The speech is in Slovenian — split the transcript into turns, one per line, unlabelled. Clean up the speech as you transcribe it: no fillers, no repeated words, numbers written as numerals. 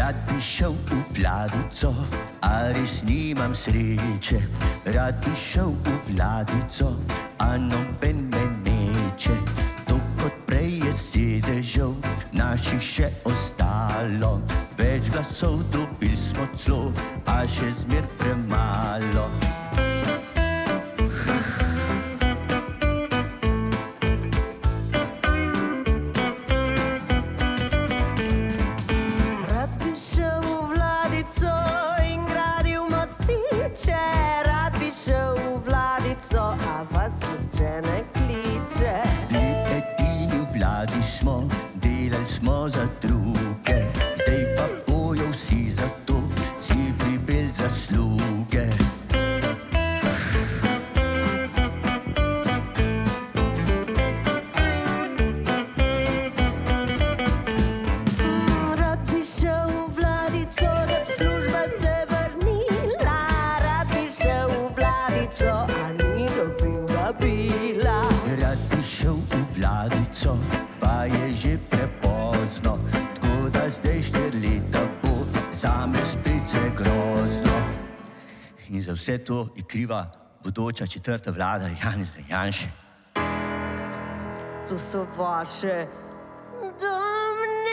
Rad bi šel v Vladico, a res nimam sreče. Rad bi šel v Vladico, a noben me neče. To kot prej je sedežev, naših še ostalo. Več glasov dobili smo celo, a še zmer premalo. Delali smo za druge, zdaj pa bojo vsi za to, si pribel zasluge. Rad bi šel v Vladico, da bi služba se vrnila. Rad bi šel v Vladico, a ni dobil vabila. Rad bi šel v Vladico, pa je že prepozno, tako da zdaj 4 leta bo zame spet vse grozno. In za vse to je kriva bodoča 4. vlada Janeza Janše.
To so vaše domne.